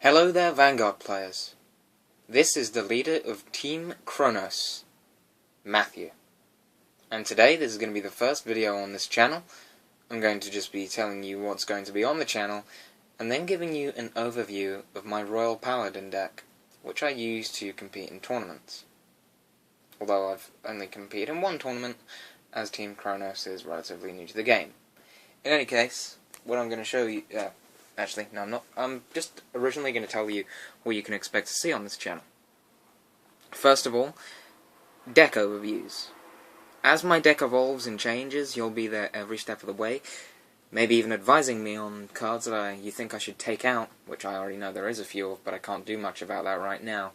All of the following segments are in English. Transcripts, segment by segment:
Hello there, Vanguard players. This is the leader of Team Chronos, Matthew. And today, this is going to be the first video on this channel. I'm going to just be telling you what's going to be on the channel, and then giving you an overview of my Royal Paladin deck, which I use to compete in tournaments. Although I've only competed in one tournament, as Team Chronos is relatively new to the game. In any case, what I'm going to show you... Actually, no, I'm not. I'm just originally going to tell you what you can expect to see on this channel. First of all, deck overviews. As my deck evolves and changes, you'll be there every step of the way, maybe even advising me on cards that you think I should take out, which I already know there is a few of, but I can't do much about that right now.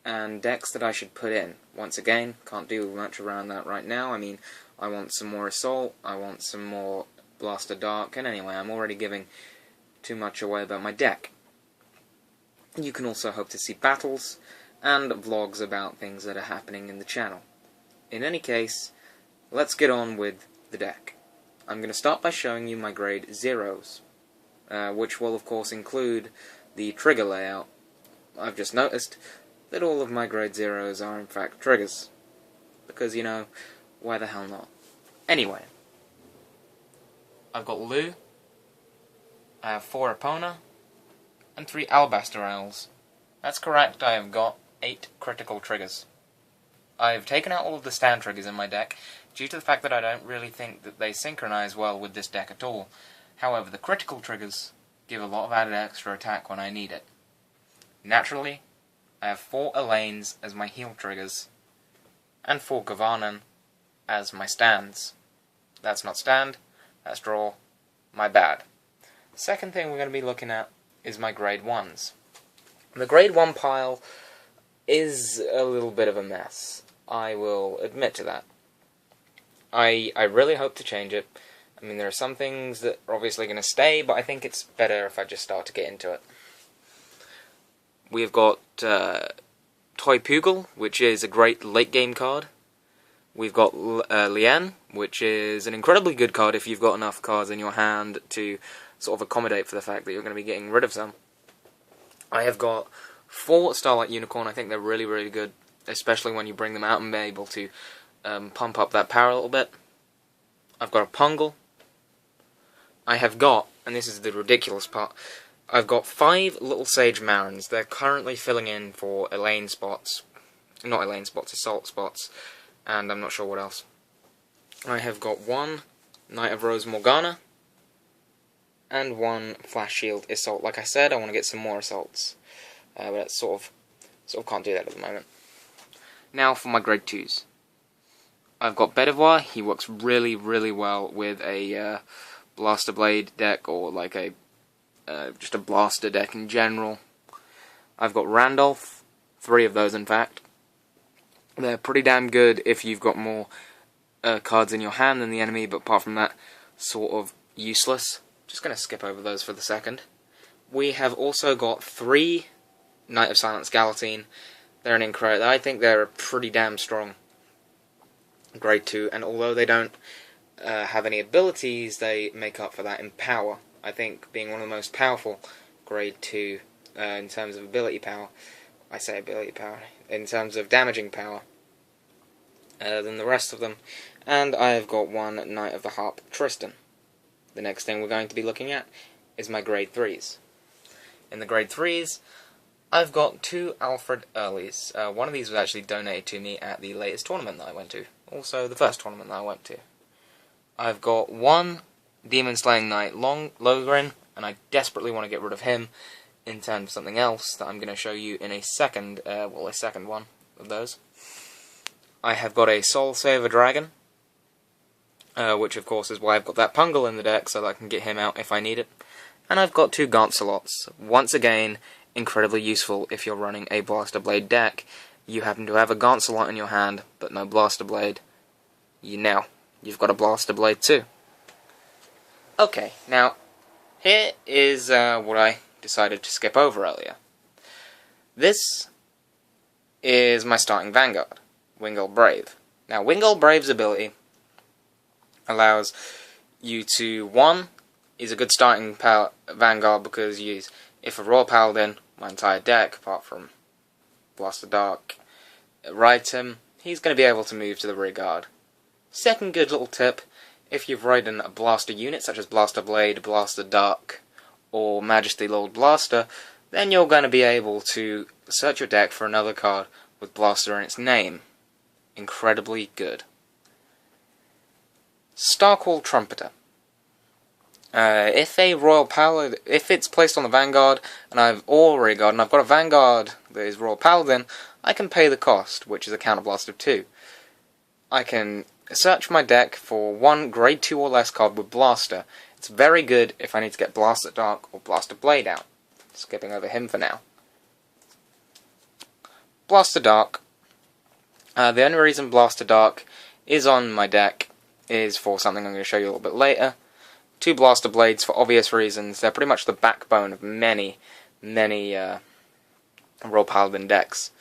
And decks that I should put in. Once again, can't do much around that right now. I mean, I want some more Assault, I want some more Blaster Dark, and anyway, I'm already giving too much away about my deck. You can also hope to see battles and vlogs about things that are happening in the channel. In any case, let's get on with the deck. I'm going to start by showing you my grade 0s, which will of course include the trigger layout. I've just noticed that all of my grade 0s are in fact triggers, because, you know, why the hell not? Anyway, I've got Lou, I have 4 Epona, and 3 Alabaster Owls. That's correct, I have got 8 critical triggers. I've taken out all of the stand triggers in my deck, due to the fact that I don't really think that they synchronize well with this deck at all. However, the critical triggers give a lot of added extra attack when I need it. Naturally, I have 4 Elaines as my heal triggers, and 4 Gavanan as my stands. That's not stand, that's draw, my bad. The second thing we're going to be looking at is my grade 1s. The grade 1 pile is a little bit of a mess. I will admit to that. I really hope to change it. I mean, there are some things that are obviously going to stay, but I think it's better if I just start to get into it. We've got Toy Pugil, which is a great late game card. We've got Lian, which is an incredibly good card if you've got enough cards in your hand to sort of accommodate for the fact that you're going to be getting rid of some. I have got 4 Starlight Unicorn. I think they're really, really good, especially when you bring them out and be able to pump up that power a little bit. I've got a Pungle. I have got, and this is the ridiculous part, I've got 5 Little Sage Marins. They're currently filling in for Elaine spots. Not Elaine spots, Assault spots. And I'm not sure what else. I have got 1 Knight of Rose Morgana, and 1 Flash Shield Assault. Like I said, I want to get some more Assaults, but it's sort of can't do that at the moment. Now for my grade 2s. I've got Bedivere. He works really, really well with a Blaster Blade deck, or like a just a Blaster deck in general. I've got Randolph, 3 of those in fact. They're pretty damn good if you've got more cards in your hand than the enemy, but apart from that, sort of useless. Just going to skip over those for the second. We have also got 3 Knight of Silence Galatine. They're an incredible... I think they're a pretty damn strong grade 2, and although they don't have any abilities, they make up for that in power. I think being one of the most powerful grade 2 in terms of ability power, I say ability power, in terms of damaging power, than the rest of them. And I have got 1 Knight of the Harp Tristan. The next thing we're going to be looking at is my grade 3s. In the grade 3s, I've got 2 Alfred Earlys. One of these was actually donated to me at the latest tournament that I went to. Also, the first tournament that I went to. I've got 1 Demon Slaying Knight Logren, and I desperately want to get rid of him in terms of something else that I'm going to show you in a second, a second one of those. I have got a Soul Saver Dragon, which of course is why I've got that Pungle in the deck, so that I can get him out if I need it. And I've got 2 Gauncelots. Once again, incredibly useful if you're running a Blaster Blade deck. You happen to have a Gauncelot in your hand, but no Blaster Blade. You've got a Blaster Blade too. Okay, now, here is what I decided to skip over earlier. This is my starting Vanguard, Wingull Brave. Now, Wingull Brave's ability allows you to, 1, he's a good starting Vanguard because you use, if a Royal Paladin, my entire deck, apart from Blaster Dark, rides him, he's going to be able to move to the rear guard. Second good little tip, if you've ridden a Blaster unit, such as Blaster Blade, Blaster Dark, or Majesty Lord Blaster, then you're going to be able to search your deck for another card with Blaster in its name. Incredibly good. Starcall Trumpeter. If a Royal Paladin, if it's placed on the Vanguard, and I've already got, and I've got a Vanguard that is Royal Paladin, I can pay the cost, which is a counterblast of 2. I can search my deck for one grade 2 or less card with Blaster. It's very good if I need to get Blaster Dark or Blaster Blade out. Skipping over him for now. Blaster Dark. The only reason Blaster Dark is on my deck is for something I'm going to show you a little bit later. 2 Blaster Blades for obvious reasons. They're pretty much the backbone of many Royal Paladin decks.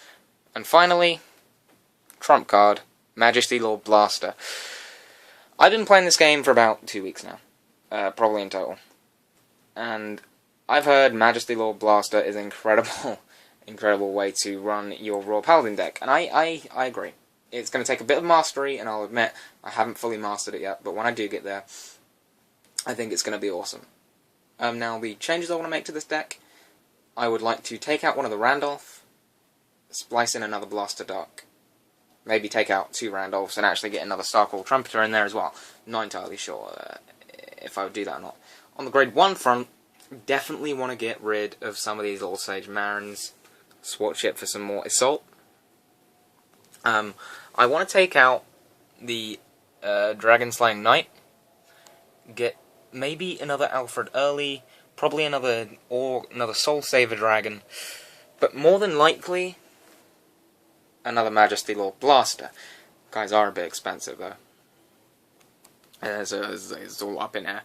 And finally, trump card, Majesty Lord Blaster. I've been playing this game for about 2 weeks now, probably in total. And I've heard Majesty Lord Blaster is an incredible way to run your Royal Paladin deck, and I agree. It's going to take a bit of mastery, and I'll admit I haven't fully mastered it yet, but when I do get there, I think it's going to be awesome. Now, the changes I want to make to this deck, I would like to take out one of the Randolph, splice in another Blaster Dark, maybe take out 2 Randolphs and actually get another Starcall Trumpeter in there as well. Not entirely sure if I would do that or not. On the grade 1 front, definitely want to get rid of some of these little Sage Marins, swatch it for some more Assault. I want to take out the Dragon Slaying Knight, get maybe another Alfred Early, probably another Soul Saver Dragon, but more than likely another Majesty Lord Blaster. Guys are a bit expensive though. It's all up in air.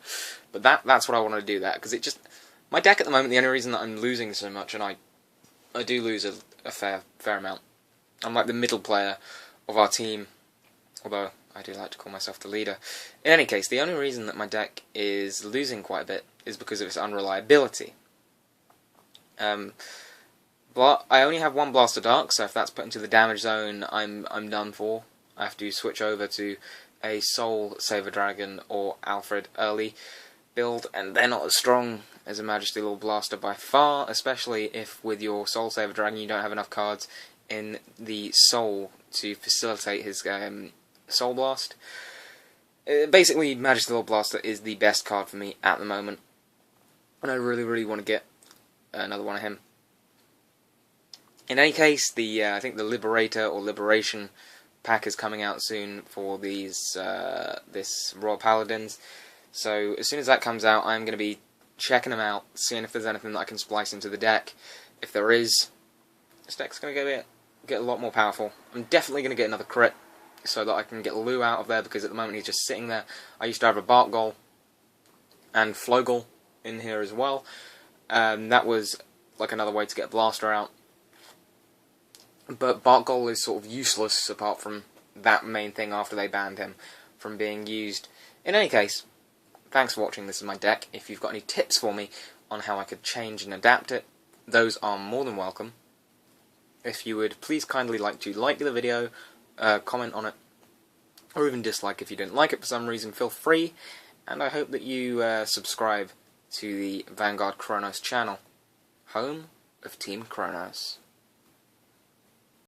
But that's what I want to do that, because it just, my deck at the moment, the only reason that I'm losing so much, and I do lose a fair amount, I'm like the middle player of our team, although I do like to call myself the leader. In any case, the only reason that my deck is losing quite a bit is because of its unreliability. But I only have 1 Blaster Dark, so if that's put into the damage zone, I'm done for. I have to switch over to a Soul Saver Dragon or Alfred Early build, and they're not as strong as a Majesty Lord Blaster by far, especially if with your Soul Saver Dragon you don't have enough cards in the Soul to facilitate his Soul Blast. Basically, Majesty Lord Blaster is the best card for me at the moment, and I really want to get another one of him. In any case, I think the Liberator or Liberation pack is coming out soon for this Royal Paladins. So as soon as that comes out, I'm going to be checking them out, seeing if there's anything that I can splice into the deck. If there is, this deck's going to get a lot more powerful. I'm definitely going to get another crit so that I can get Lou out of there, because at the moment he's just sitting there. I used to have a Barkgol and Flogel in here as well. That was like another way to get Blaster out. But Barkgol is sort of useless apart from that main thing after they banned him from being used. In any case, thanks for watching. This is my deck. If you've got any tips for me on how I could change and adapt it, those are more than welcome. If you would please kindly like the video, comment on it, or even dislike if you didn't like it for some reason, feel free. And I hope that you subscribe to the Vanguard Chronos channel, home of Team Chronos.